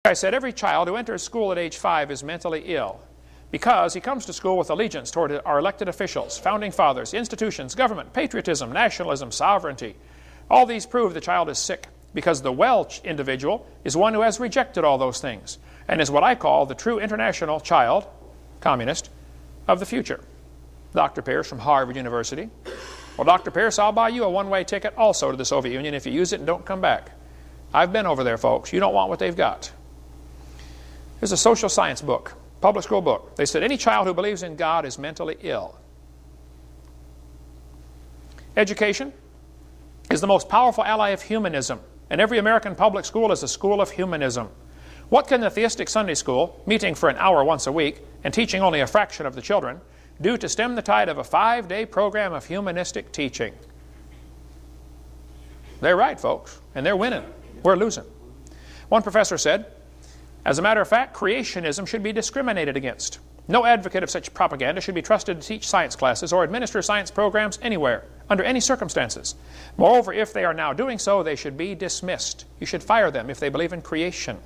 I said every child who enters school at age 5 is mentally ill because he comes to school with allegiance toward our elected officials, founding fathers, institutions, government, patriotism, nationalism, sovereignty. All these prove the child is sick because the well individual is one who has rejected all those things and is what I call the true international child, communist, of the future. Dr. Pierce from Harvard University. Well, Dr. Pierce, I'll buy you a one-way ticket also to the Soviet Union if you use it and don't come back. I've been over there, folks. You don't want what they've got. Here's a social science book, public school book. They said any child who believes in God is mentally ill. Education is the most powerful ally of humanism, and every American public school is a school of humanism. What can the theistic Sunday school, meeting for an hour once a week and teaching only a fraction of the children, do to stem the tide of a 5-day program of humanistic teaching? They're right, folks, and they're winning. We're losing. One professor said, as a matter of fact, creationism should be discriminated against. No advocate of such propaganda should be trusted to teach science classes or administer science programs anywhere, under any circumstances. Moreover, if they are now doing so, they should be dismissed. You should fire them if they believe in creation.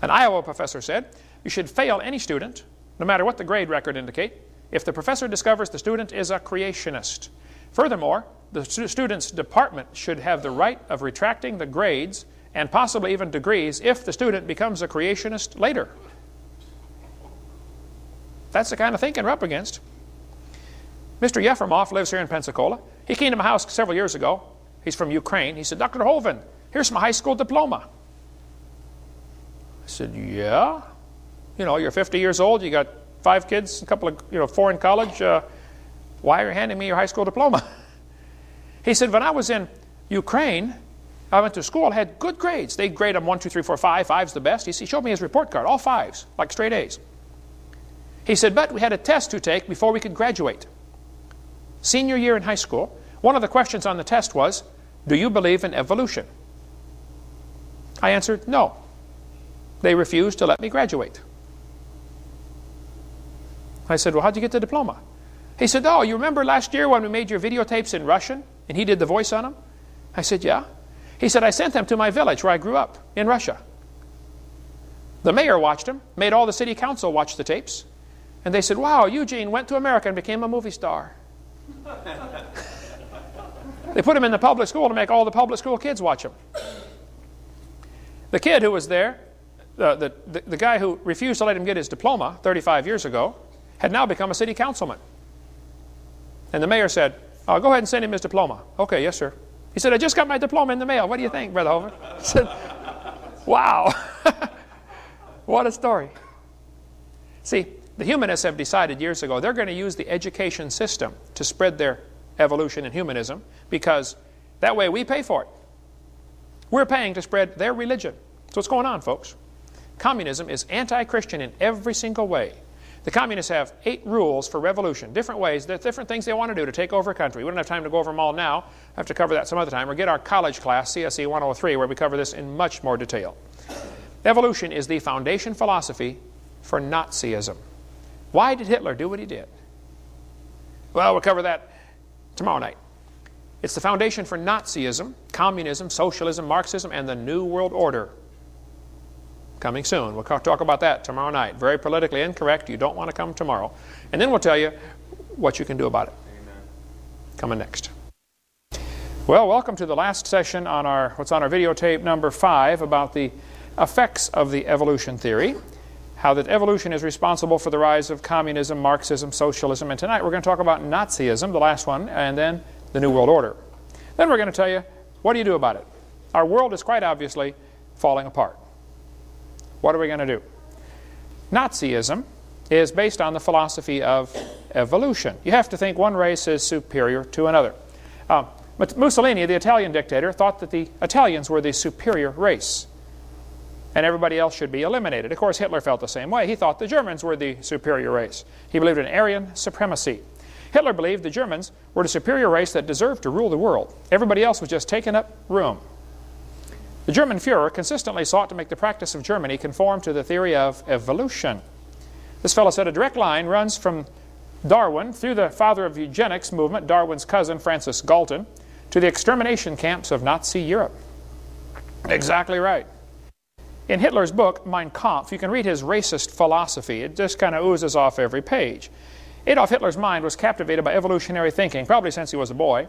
An Iowa professor said, you should fail any student, no matter what the grade record indicate, if the professor discovers the student is a creationist. Furthermore, the student's department should have the right of retracting the grades and possibly even degrees if the student becomes a creationist later. That's the kind of thinking we're up against. Mr. Yefremov lives here in Pensacola. He came to my house several years ago. He's from Ukraine. He said, Dr. Hovind, here's my high school diploma. I said, yeah? You know, you're 50 years old, you got 5 kids, a couple of, 4 in college. Why are you handing me your high school diploma? He said, when I was in Ukraine, I went to school, had good grades. They grade them 1, 2, 3, 4, 5. 5's the best. He showed me his report card, all 5s, like straight A's. He said, but we had a test to take before we could graduate. Senior year in high school, one of the questions on the test was, do you believe in evolution? I answered, no. They refused to let me graduate. I said, well, how'd you get the diploma? He said, oh, you remember last year when we made your videotapes in Russian and he did the voice on them? I said, yeah. He said, I sent them to my village where I grew up in Russia. The mayor watched them, made all the city council watch the tapes, and they said, wow, Eugene went to America and became a movie star. They put him in the public school to make all the public school kids watch him. The kid who was there, the guy who refused to let him get his diploma 35 years ago, had now become a city councilman. And the mayor said, oh, go ahead and send him his diploma. Okay, yes, sir. He said, I just got my diploma in the mail. What do you think, Brother Hovind? I said, wow. What a story. See, the humanists have decided years ago they're going to use the education system to spread their evolution and humanism because that way we pay for it. We're paying to spread their religion. That's what's going on, folks. Communism is anti-Christian in every single way. The communists have 8 rules for revolution, different ways, different things they want to do to take over a country. We don't have time to go over them all now. I have to cover that some other time. Or get our college class, CSE 103, where we cover this in much more detail. Evolution is the foundation philosophy for Nazism. Why did Hitler do what he did? Well, we'll cover that tomorrow night. It's the foundation for Nazism, communism, socialism, Marxism, and the New World Order. Coming soon. We'll talk about that tomorrow night. Very politically incorrect. You don't want to come tomorrow. And then we'll tell you what you can do about it. Amen. Coming next. Well, welcome to the last session on what's on our videotape number 5 about the effects of the evolution theory. How that evolution is responsible for the rise of communism, Marxism, socialism. And tonight we're going to talk about Nazism, the last one, and then the New World Order. Then we're going to tell you, what do you do about it? Our world is quite obviously falling apart. What are we going to do? Nazism is based on the philosophy of evolution. You have to think one race is superior to another. Mussolini, the Italian dictator, thought that the Italians were the superior race and everybody else should be eliminated. Of course, Hitler felt the same way. He thought the Germans were the superior race. He believed in Aryan supremacy. Hitler believed the Germans were the superior race that deserved to rule the world. Everybody else was just taking up room. The German Führer consistently sought to make the practice of Germany conform to the theory of evolution. This fellow said a direct line runs from Darwin through the father of eugenics movement, Darwin's cousin Francis Galton, to the extermination camps of Nazi Europe. Exactly right. In Hitler's book, Mein Kampf, you can read his racist philosophy. It just kind of oozes off every page. Adolf Hitler's mind was captivated by evolutionary thinking, probably since he was a boy.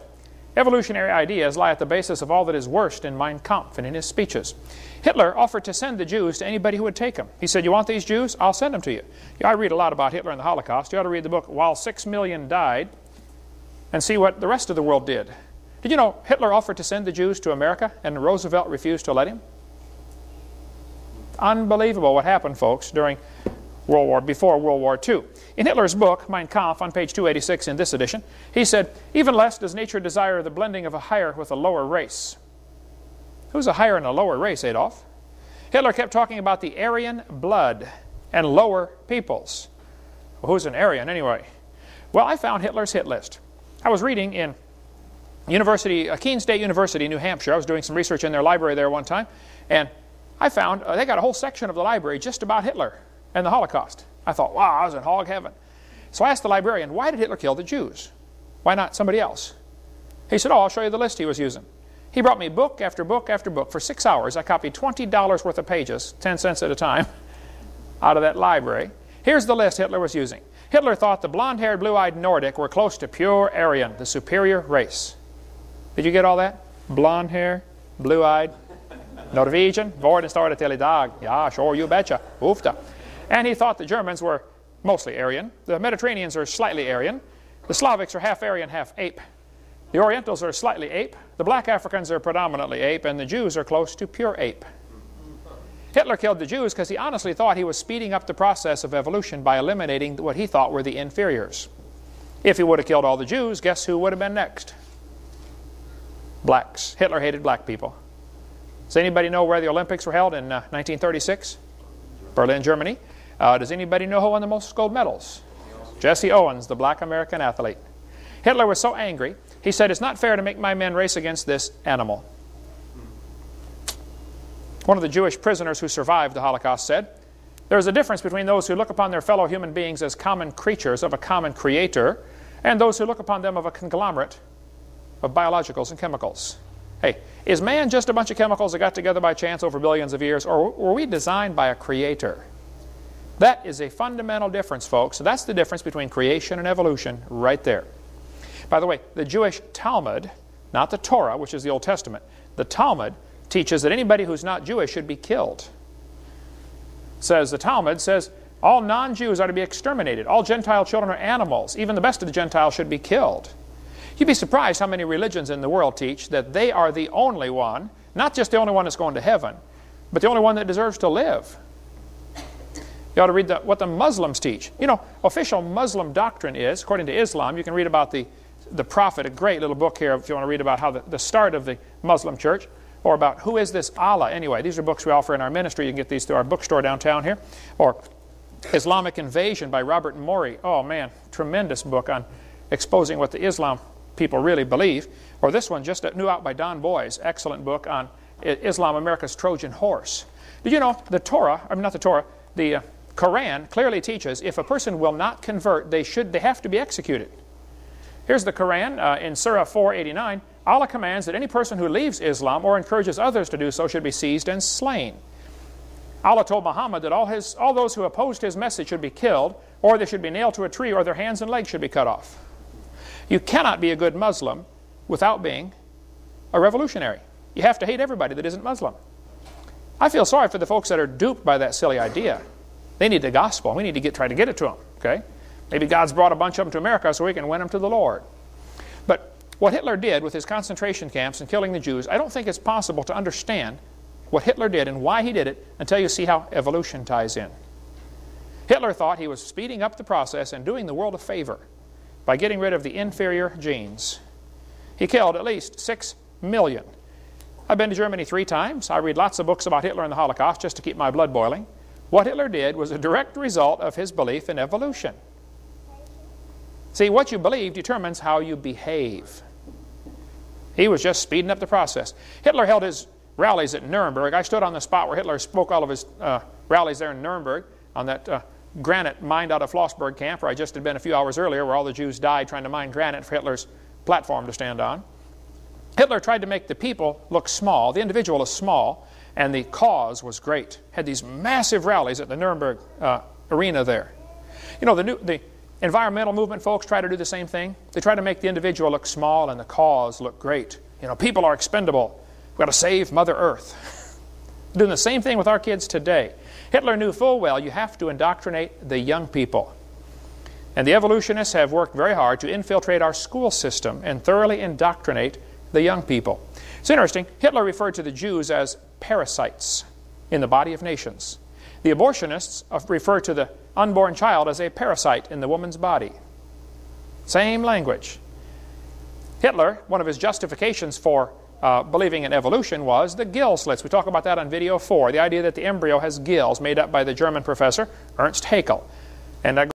Evolutionary ideas lie at the basis of all that is worst in Mein Kampf and in his speeches. Hitler offered to send the Jews to anybody who would take them. He said, you want these Jews? I'll send them to you. I read a lot about Hitler and the Holocaust. You ought to read the book While 6 Million Died and see what the rest of the world did. Did you know Hitler offered to send the Jews to America and Roosevelt refused to let him? Unbelievable what happened, folks, during before World War II. In Hitler's book, Mein Kampf, on page 286 in this edition, he said, even less does nature desire the blending of a higher with a lower race. Who's a higher and a lower race, Adolf? Hitler kept talking about the Aryan blood and lower peoples. Well, who's an Aryan anyway? Well, I found Hitler's hit list. I was reading in Keene State University, New Hampshire. I was doing some research in their library there one time, and I found they got a whole section of the library just about Hitler and the Holocaust. I thought, wow, I was in hog heaven. So I asked the librarian, why did Hitler kill the Jews? Why not somebody else? He said, oh, I'll show you the list he was using. He brought me book after book after book. For 6 hours, I copied $20 worth of pages, 10 cents at a time, out of that library. Here's the list Hitler was using. Hitler thought the blonde-haired, blue-eyed Nordic were close to pure Aryan, the superior race. Did you get all that? Blonde hair, blue-eyed, Norwegian, vården står till idag. Ja, sure, you betcha. Oofta. And he thought the Germans were mostly Aryan. The Mediterraneans are slightly Aryan. The Slavics are half Aryan, half ape. The Orientals are slightly ape. The black Africans are predominantly ape. And the Jews are close to pure ape. Hitler killed the Jews because he honestly thought he was speeding up the process of evolution by eliminating what he thought were the inferiors. If he would have killed all the Jews, guess who would have been next? Blacks. Hitler hated black people. Does anybody know where the Olympics were held in 1936? Berlin, Germany. Does anybody know who won the most gold medals? Jesse Owens, the black American athlete. Hitler was so angry, he said, it's not fair to make my men race against this animal. One of the Jewish prisoners who survived the Holocaust said, there is a difference between those who look upon their fellow human beings as common creatures of a common creator and those who look upon them of a conglomerate of biologicals and chemicals. Hey, is man just a bunch of chemicals that got together by chance over billions of years, or were we designed by a creator? That is a fundamental difference, folks. So that's the difference between creation and evolution right there. By the way, the Jewish Talmud, not the Torah, which is the Old Testament, the Talmud teaches that anybody who's not Jewish should be killed. The Talmud says all non-Jews are to be exterminated. All Gentile children are animals. Even the best of the Gentiles should be killed. You'd be surprised how many religions in the world teach that they are the only one, not just the only one that's going to heaven, but the only one that deserves to live. You ought to read what the Muslims teach. You know, official Muslim doctrine is, according to Islam, you can read about the Prophet, a great little book here if you want to read about how the start of the Muslim church, or about who is this Allah. Anyway, these are books we offer in our ministry. You can get these through our bookstore downtown here. Or Islamic Invasion by Robert Morey. Oh man, tremendous book on exposing what the Islam people really believe. Or this one just new out by Don Boys, excellent book on Islam, America's Trojan Horse. Did you know the the Quran clearly teaches if a person will not convert, they have to be executed. Here's the Quran in Surah 489. Allah commands that any person who leaves Islam or encourages others to do so should be seized and slain. Allah told Muhammad that all those who opposed his message should be killed, or they should be nailed to a tree, or their hands and legs should be cut off. You cannot be a good Muslim without being a revolutionary. You have to hate everybody that isn't Muslim. I feel sorry for the folks that are duped by that silly idea. They need the gospel. We need to try to get it to them. Okay? Maybe God's brought a bunch of them to America so we can win them to the Lord. But what Hitler did with his concentration camps and killing the Jews, I don't think it's possible to understand what Hitler did and why he did it until you see how evolution ties in. Hitler thought he was speeding up the process and doing the world a favor by getting rid of the inferior genes. He killed at least 6 million. I've been to Germany 3 times. I read lots of books about Hitler and the Holocaust just to keep my blood boiling. What Hitler did was a direct result of his belief in evolution. See, what you believe determines how you behave. He was just speeding up the process. Hitler held his rallies at Nuremberg. I stood on the spot where Hitler spoke all of his rallies there in Nuremberg on that granite mined out of Flossburg camp, where I just had been a few hours earlier, where all the Jews died trying to mine granite for Hitler's platform to stand on. Hitler tried to make the people look small, the individual is small, and the cause was great. Had these massive rallies at the Nuremberg arena there. You know, the environmental movement folks try to do the same thing. They try to make the individual look small and the cause look great. You know, people are expendable. We've got to save Mother Earth. Doing the same thing with our kids today. Hitler knew full well you have to indoctrinate the young people. And the evolutionists have worked very hard to infiltrate our school system and thoroughly indoctrinate the young people. It's interesting, Hitler referred to the Jews as parasites in the body of nations. The abortionists refer to the unborn child as a parasite in the woman's body. Same language. Hitler, one of his justifications for believing in evolution was the gill slits. We talk about that on video 4, the idea that the embryo has gills made up by the German professor Ernst Haeckel. And that